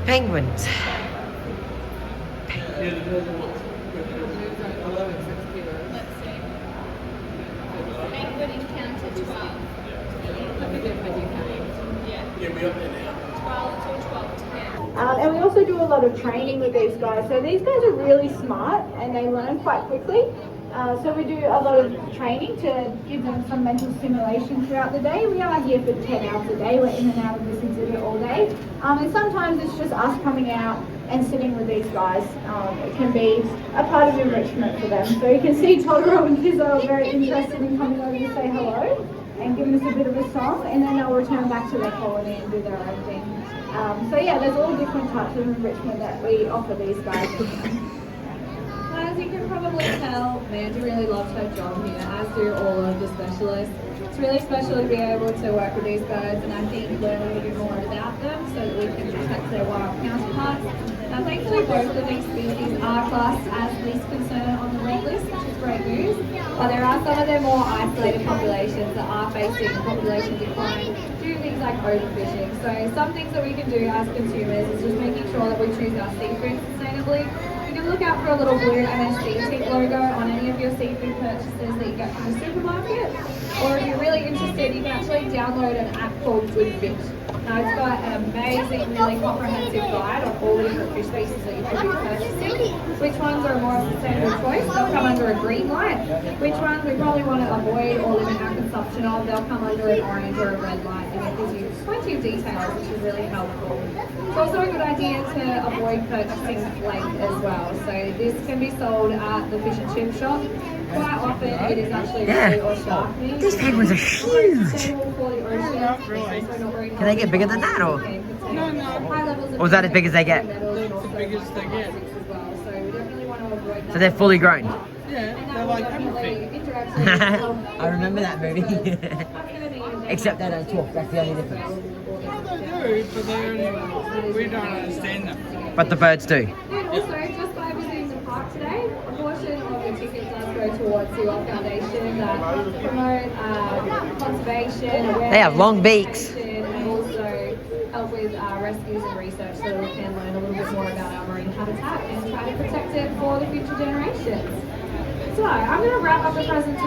Penguins. Let's see. Penguin encounter 12. Yeah. 12 to 12 to 10. And we also do a lot of training with these guys. So these guys are really smart and they learn quite quickly. So we do a lot of training to give them some mental stimulation throughout the day. We are here for 10 hours a day. We're in and out of this exhibit all day. And sometimes it's just us coming out and sitting with these guys. It can be a part of enrichment for them. So you can see Totoro and Kizzo are very interested in coming over to say hello and giving us a bit of a song, and then they'll return back to their colony and do their own thing. So yeah, there's all different types of enrichment that we offer these guys. As you can probably tell, Mandy really loves her job here, as do all of the specialists. It's really special to be able to work with these birds and I think learn a little bit more about them so that we can protect their wild counterparts. Now thankfully both of these species are classed as least concern on the red list, which is great news, but there are some of their more isolated populations that are facing population decline due to things like overfishing. So some things that we can do as consumers is just making sure that we choose our seafood sustainably. You can look out for a little blue MSC Teak logo on any of your seafood purchases that you get from the supermarket. Or if you're really interested, you can actually download an app called Good Fish. Now it's got an amazing, really comprehensive guide on all the different fish species that you could be purchasing. Which ones are more sustainable choice, they'll come under a green light. Which ones we probably want to avoid or limit our consumption of, they'll come under an orange or a red light. And it gives you plenty of details, which is really helpful. It's also a good idea to avoid purchasing flake as well. So this can be sold at the fish and chip shop. Quite often it is actually ray or shark meat. These penguins are huge. Can they get bigger than that, or? No. Or is that as big as they get? It's the biggest they get. So they're fully grown. Yeah, they're like everything. I remember that movie. Except they don't talk, that's the only difference. Well, they do, but they only, we don't understand them. But the birds do. And also, just by visiting the park today, a portion of the ticket does go towards the World Foundation that promote conservation, awareness, They have long beaks. and also help with rescues and research so we can learn a little bit more about our marine habitat and try to protect it for the future generations. So, I'm going to wrap up the presentation.